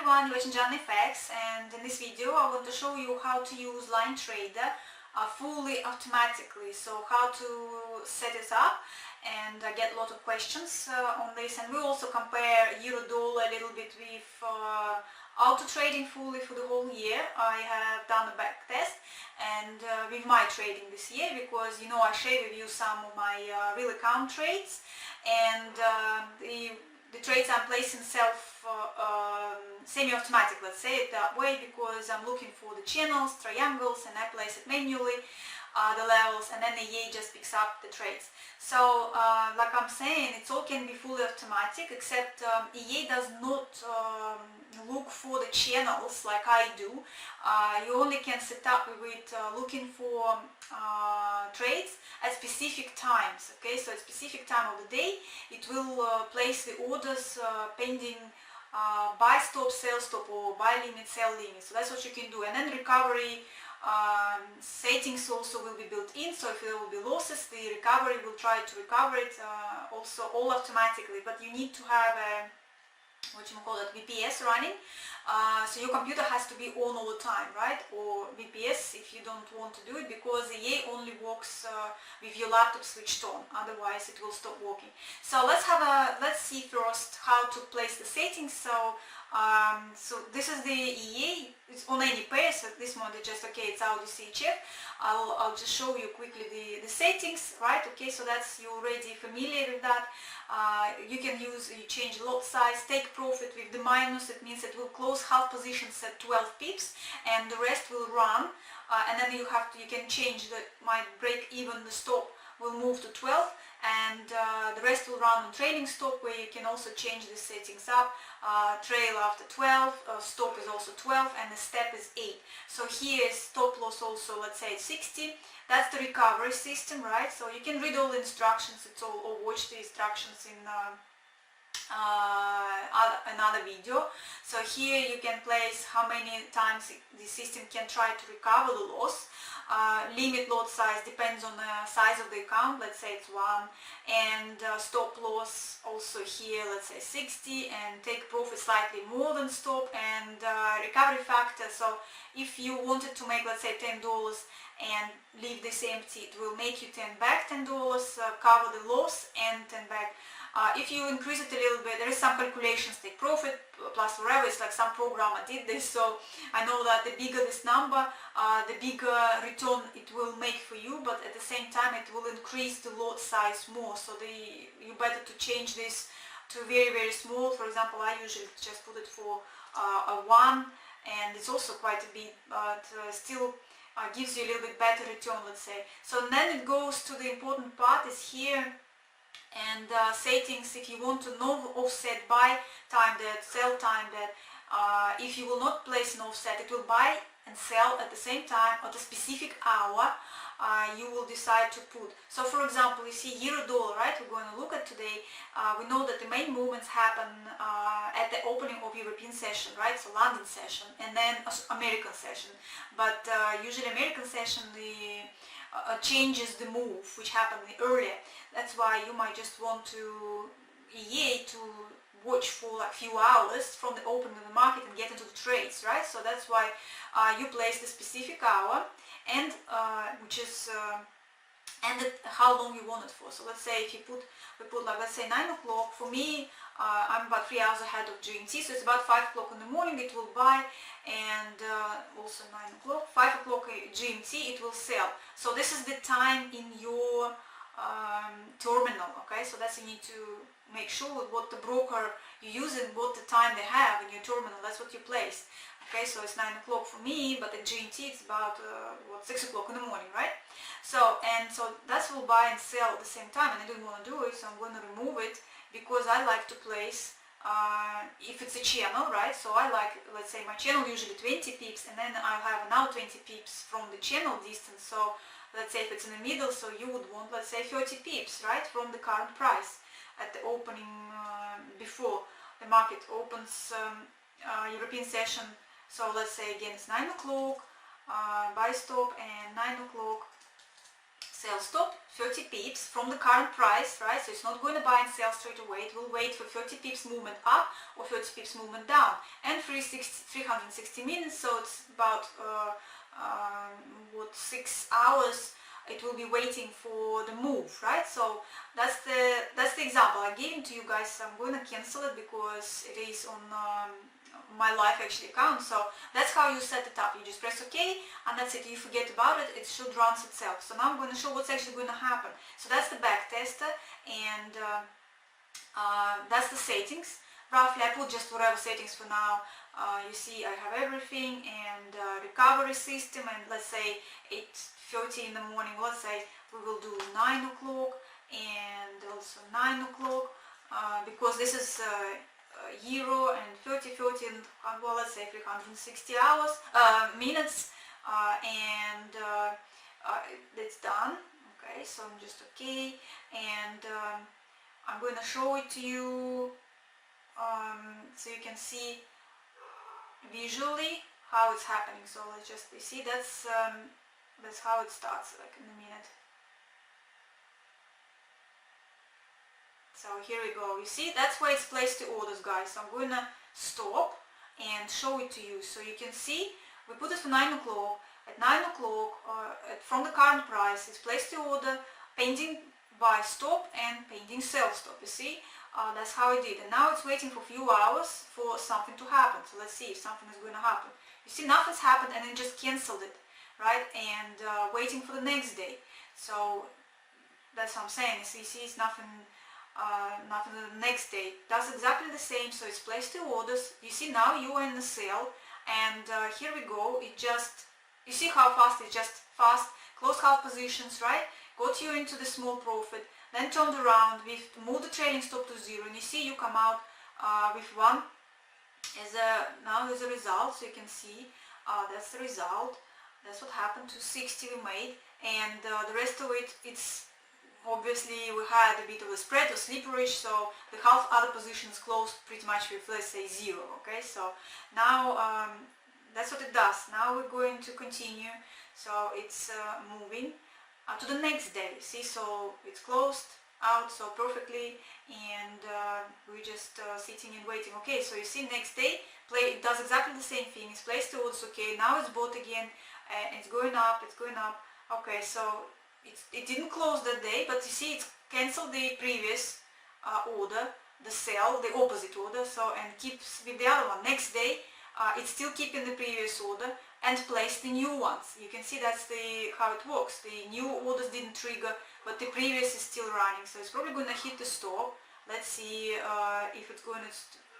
everyone, you're watching FX, and in this video I want to show you how to use LineTrader fully automatically. So how to set it up, and I get a lot of questions on this, and we also compare euro-dollar a little bit with auto trading fully for the whole year. I have done a back test and with my trading this year, because I share with you some of my real account trades, and the trades I'm placing semi-automatic, let's say it that way, because I'm looking for the channels, triangles, and I place it manually, the levels, and then the EA just picks up the trades. So like I'm saying, it all can be fully automatic, except EA does not look for the channels like I do. You only can set up with looking for trades at specific times. Okay, so at specific time of the day it will place the orders pending buy stop, sell stop, or buy limit, sell limit. So that's what you can do. And then recovery settings also will be built in, so if there will be losses, the recovery will try to recover it also all automatically. But you need to have a VPS running, so your computer has to be on all the time, right? Or VPS if you don't want to do it, because the EA only works with your laptop switched on, otherwise it will stop working. So let's see first how to place the settings. So this is the EA. It's on any pair, so at this moment it's just okay, it's Audi CHF. I'll just show you quickly the settings, right? Okay, so that's, you're already familiar with that. You can you change lot size, take profit with the minus. It means it will close half positions at 12 pips and the rest will run, and then you can change might break even, the stop will move to 12, and the rest will run on trailing stop, where you can also change the settings up. Trail after 12, stop is also 12, and the step is 8. So here is stop loss also, let's say 60. That's the recovery system, right? So you can read all the instructions, or watch the instructions in another video. So here you can place how many times the system can try to recover the loss. Limit lot size depends on the size of the account, let's say it's 1, and stop loss also here, let's say 60, and take profit slightly more than stop, and recovery factor. So if you wanted to make, let's say, $10 and leave this empty, it will make you 10 back, $10, cover the loss and 10 back. If you increase it a little bit, there is some calculations, take profit plus whatever. It's like some programmer did this, so I know that the bigger this number, the bigger return it will make for you, but at the same time it will increase the lot size more. So you better to change this to very, very small. For example, I usually just put it for a 1, and it's also quite a bit, but still gives you a little bit better return, let's say. So then it goes to the important part is here, and settings. If you want to know offset, buy time that, sell time that, if you will not place an offset, it will buy and sell at the same time at a specific hour you will decide to put. So for example, you see euro-dollar, right? We're going to look at today. We know that the main movements happen at the opening of European session, right? So London session, and then American session. But usually American session changes the move which happened earlier. That's why you might just want to EA to watch for like few hours from the opening of the market and get into the trades, right? So that's why you place the specific hour, and which is and how long you want it for. So let's say if we put like, let's say 9 o'clock. For me, I'm about 3 hours ahead of GMT, so it's about 5 o'clock in the morning it will buy, and also 9 o'clock, 5 o'clock GMT it will sell. So this is the time in your terminal. Okay, so that's, you need to make sure what the broker you use and what the time they have in your terminal. That's what you place. Okay, so it's 9 o'clock for me, but at GMT it's about 6 o'clock in the morning, right? So that's will buy and sell at the same time, and I didn't want to do it, so I'm going to remove it, because I like to place if it's a channel, right? So I like, let's say my channel usually 20 pips, and then I'll have now 20 pips from the channel distance. So let's say if it's in the middle, so you would want, let's say, 30 pips, right, from the current price at the opening before the market opens European session. So let's say again it's 9 o'clock, buy stop, and 9 o'clock Sell stop 30 pips from the current price, right? So it's not going to buy and sell straight away. It will wait for 30 pips movement up or 30 pips movement down. And 360 minutes, so it's about 6 hours it will be waiting for the move, right? So that's the example I gave to you guys. I'm going to cancel it because it is on my live actually account. So that's how you set it up. You just press OK and that's it. You forget about it, it should run itself. So now I'm going to show what's actually going to happen. So that's the back tester, and that's the settings. Roughly I put just whatever settings for now. You see I have everything, and recovery system, and let's say 8:30 in the morning, let's say we will do 9 o'clock and also 9 o'clock because this is euro and 30 and well, let's say 360 hours minutes, and it's done. Okay, so I'm just okay, and I'm going to show it to you so you can see visually how it's happening. So let's just see, that's how it starts, like in a minute. So here we go. You see, that's where it's placed the orders, guys. So I'm going to stop and show it to you so you can see. We put it for 9 o'clock. At 9 o'clock, from the current price, it's placed the order, pending buy stop and pending sell stop. You see, that's how it did. And now it's waiting for a few hours for something to happen. So let's see if something is going to happen. You see, nothing's happened, and it just cancelled it, right? And waiting for the next day. So that's what I'm saying. You see, it's nothing the next day. Does exactly the same. So it's placed the orders. You see, now you are in the sale, and here we go. It just, you see how fast it just fast closed half positions, right? Got you into the small profit, then turned around, we've moved the trading stop to 0, and you see you come out with 1 now there's a result. So you can see that's the result. That's what happened. 260 we made, and the rest of it, it's obviously we had a bit of a spread or slipperish, so the half other positions closed pretty much with, let's say, 0. Okay, so now that's what it does. Now we're going to continue. So it's moving to the next day. See, so it's closed out so perfectly, and we're just sitting and waiting. Okay, so you see, next day it does exactly the same thing. It's placed the orders. Okay, now it's bought again, and it's going up. Okay, so it didn't close that day, but you see, it's cancelled the previous order, the sell, the opposite order. So, and keeps with the other one. Next day it's still keeping the previous order and place the new ones. You can see that's how it works. The new orders didn't trigger, but the previous is still running. So it's probably going to hit the stop. Let's see if it's going to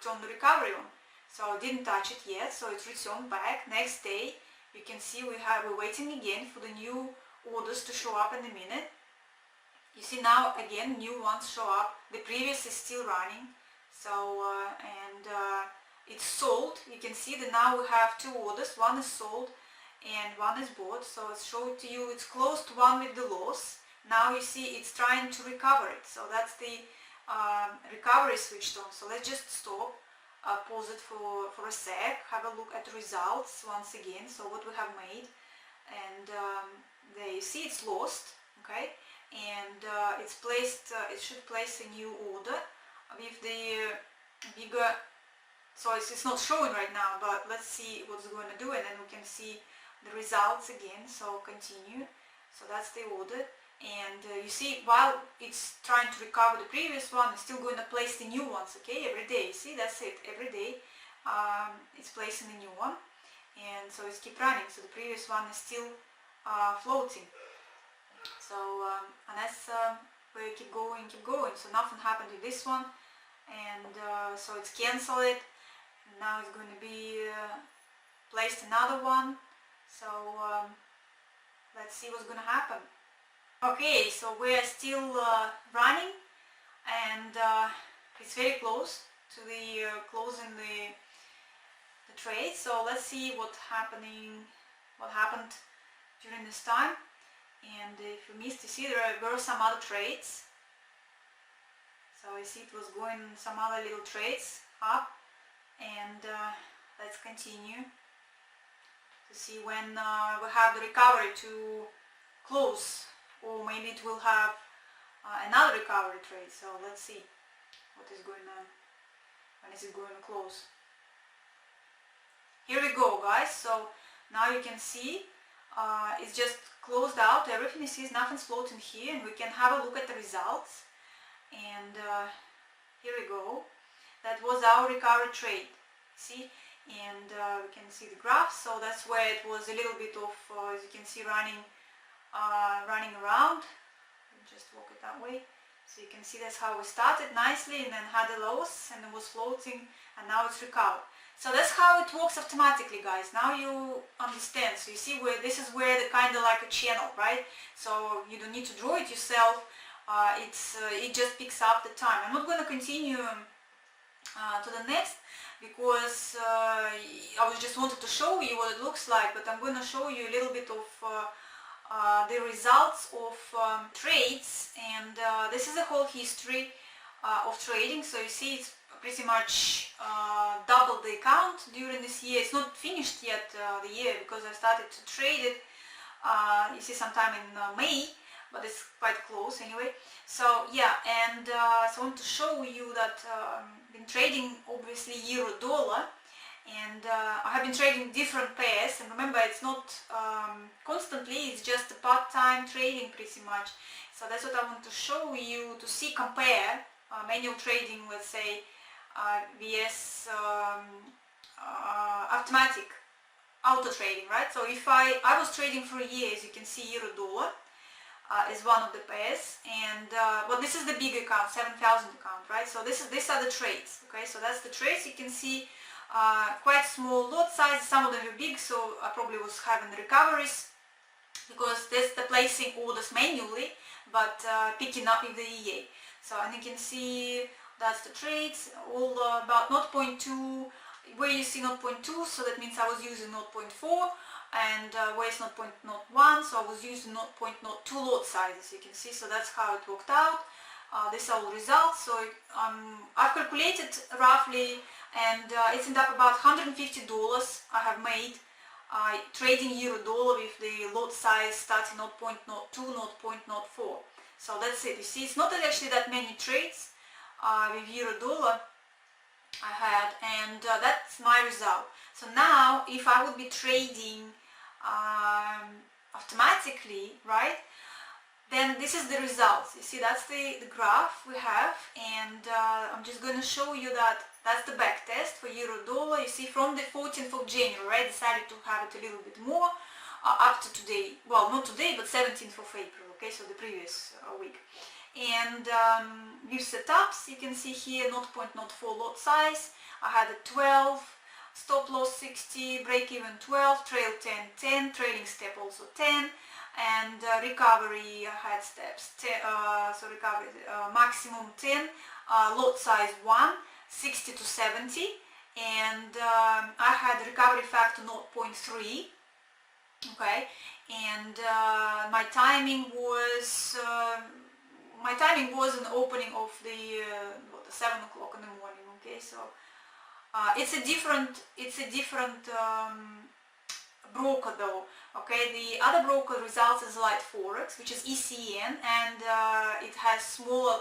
turn the recovery on. So I didn't touch it yet, so it's returned back. Next day, you can see we're waiting again for the new orders to show up in a minute. You see, now again new ones show up. The previous is still running. So it's sold. You can see that now we have 2 orders. One is sold and one is bought. So it's showing to you it's closed one with the loss. Now you see it's trying to recover it. So that's the recovery switched on. So let's just stop, pause it for a sec, have a look at the results once again. So what we have made, and there you see it's lost. Okay, and it's placed. It should place a new order with the bigger. So it's not showing right now, but let's see what it's going to do, and then we can see the results again. So continue. So that's the order, and you see, while it's trying to recover the previous one, it's still going to place the new ones. Okay, every day. See, that's it. Every day it's placing the new one, and so it's keep running. So the previous one is still floating. So and that's where you keep going. So nothing happened with this one, and so it's cancelled it. Now it's going to be placed another one. So let's see what's going to happen. Okay, so we're still running, and it's very close to the closing the trade. So let's see what happened during this time. And if you missed, you see there were some other trades. So you see it was going some other little trades up, and let's continue to see when we have the recovery to close or maybe it will have another recovery trade. So let's see what is going on. When is it going to close? Here we go, guys. So now you can see it's just closed out. Everything you see is nothing's floating here, and we can have a look at the results. And here we go. That was our recovery trade. See, and we can see the graph. So that's where it was a little bit of, as you can see, running around. Just walk it that way. So you can see that's how we started nicely, and then had a loss, and it was floating, and now it's recovered. So that's how it works automatically, guys. Now you understand. So you see where this is where the kind of like a channel, right? So you don't need to draw it yourself. It just picks up the time. I'm not going to continue to the next because I was just wanted to show you what it looks like, but I'm going to show you a little bit of the results of trades, and this is the whole history of trading. So you see it's pretty much doubled the account during this year. It's not finished yet, the year, because I started to trade it you see sometime in May, but it's quite close anyway. So yeah, and so I want to show you that I've been trading obviously euro dollar, and I have been trading different pairs, and remember it's not constantly, it's just a part-time trading pretty much. So that's what I want to show you, to see, compare manual trading, let's say, vs automatic auto trading, right? So if I was trading for a year, as you can see, euro dollar is one of the pairs, and but this is the big account, 7,000 account, right? So these are the trades, okay? So that's the trades. You can see quite small lot sizes, some of them are big, so I probably was having recoveries because that's the placing orders manually, but picking up with the EA. So, and you can see that's the trades, all about 0.2, where you see 0.2, so that means I was using 0.4, and where it's 0.01, so I was using 0.02 lot sizes, you can see. So that's how it worked out. These are all results. So I've calculated roughly, and it's ended up about $150 I have made trading euro dollar with the lot size starting 0.02, 0.04. So that's it. You see, it's not actually that many trades with euro dollar I had, and that's my result. So now if I would be trading automatically, right, then this is the results. You see, that's the graph we have, and I'm just going to show you that that's the back test for euro dollar. You see, from the 14th of January I decided to have it a little bit more up to today. Well, not today, but 17th of April, okay, so the previous week. And with setups, you can see here 0.04 lot size. I had a 12, stop loss 60, break even 12, trail 10, 10, trailing step also 10, and recovery I had steps 10, so recovery maximum 10, lot size 1, 60 to 70, and I had recovery factor 0.3. Okay, and my timing was an opening of the 7 o'clock in the morning. Okay, so it's a different broker though. Okay, the other broker results is LineTrader, which is ECN, and it has smaller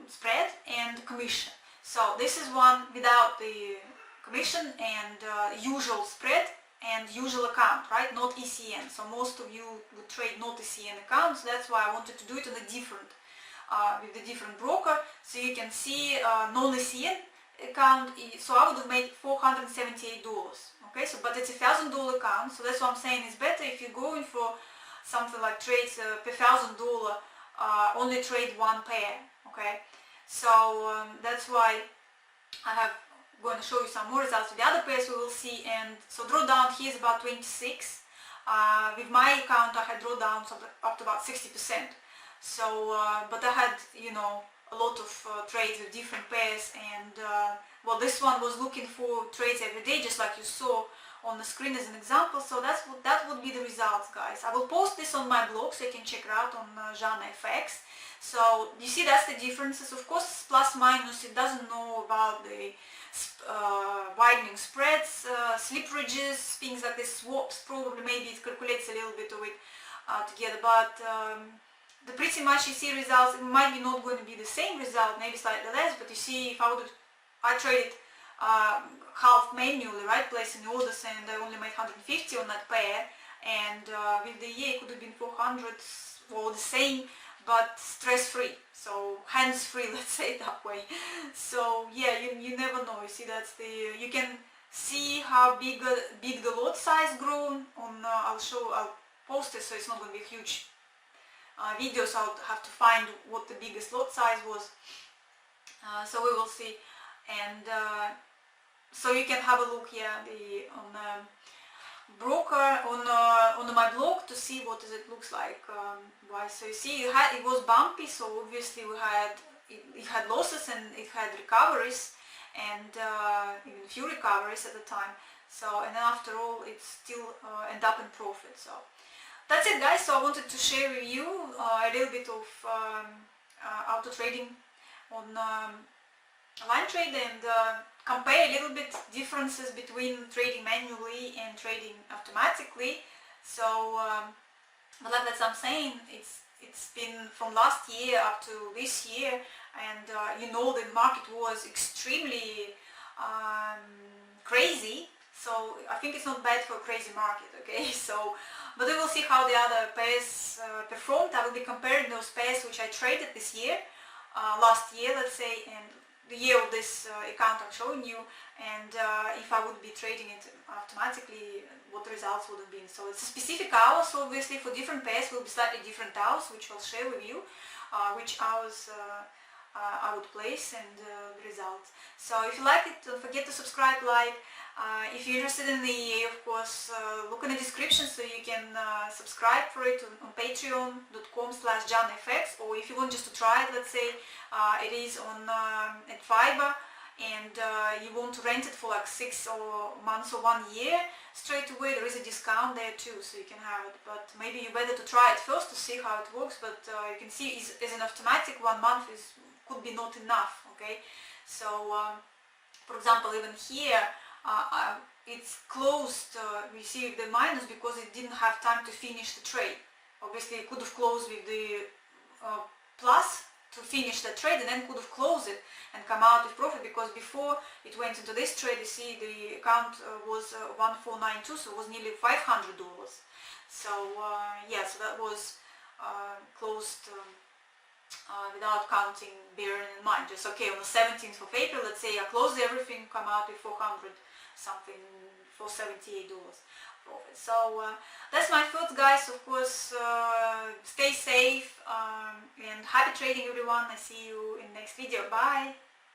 spread and commission. So this is one without the commission and usual spread and usual account, right? Not ECN. So most of you would trade not ECN accounts. That's why I wanted to do it on a different, with a different broker. So you can see non-ECN account. So I would have made $478. Okay, so but it's a $1,000 account. So that's what I'm saying. It's better if you're going for something like trades per $1,000. Only trade one pair. Okay, so that's why I have. Going to show you some more results with the other pairs we will see. And so drawdown here is about 26. With my account I had drawdowns up to about 60%. So but I had, you know, a lot of trades with different pairs, and well, this one was looking for trades every day, just like you saw on the screen as an example. So that would be the results, guys. I will post this on my blog so you can check it out on Jana FX. So you see, that's the differences. Of course, plus minus, it doesn't know about the widening spreads, slipperages, things like this, swaps, probably maybe it calculates a little bit of it. together, but pretty much you see results. It might be not going to be the same result, maybe slightly less, but you see if I traded half manually, right, placing orders, and I only made 150 on that pair, and with the EA it could have been 400 or the same, but stress-free, so hands-free, let's say it that way. So yeah, you never know. You see, you can see how big the lot size grown on. I'll post it, so it's not going to be a huge video, so I'll have to find what the biggest lot size was. So we will see, and so you can have a look here on broker on my blog to see what it looks like. Why? So you see, it was bumpy, so obviously it had losses and it had recoveries, and even few recoveries at the time. So, and then after all, it still ended up in profit. So that's it, guys. So I wanted to share with you a little bit of auto trading on LineTrader, and compare a little bit differences between trading manually and trading automatically. So like I'm saying, it's been from last year up to this year, and you know, the market was extremely crazy. So I think it's not bad for a crazy market, okay? So, but we will see how the other pairs performed. I will be comparing those pairs which I traded this year, last year, let's say, and the year of this account I'm showing you, and if I would be trading it automatically, what the results would have been. So it's a specific hour, so obviously for different pairs will be slightly different hours, which I'll share with you, which hours I would place and the results. So if you like it, don't forget to subscribe, like. If you're interested in the EA, of course, look in the description so you can subscribe for it on patreon.com/JanFX, or if you want just to try it, let's say, it is on at Fiverr, and you want to rent it for like 6 months or 1 year straight away, there is a discount there too, so you can have it. But maybe you better to try it first to see how it works. But you can see as an automatic, 1 month could be not enough, okay? So for example, even here it's closed, we see the minus because it didn't have time to finish the trade. Obviously it could have closed with the plus to finish the trade, and then could have closed it and come out with profit, because before it went into this trade, you see the account was 1492, so it was nearly $500. So yeah, so that was closed without counting, bearing in mind, just okay, on the 17th of April, let's say I closed everything, come out with 400 something, for $78 profit. So that's my thoughts, guys. Of course, stay safe and happy trading, everyone. I see you in the next video. Bye.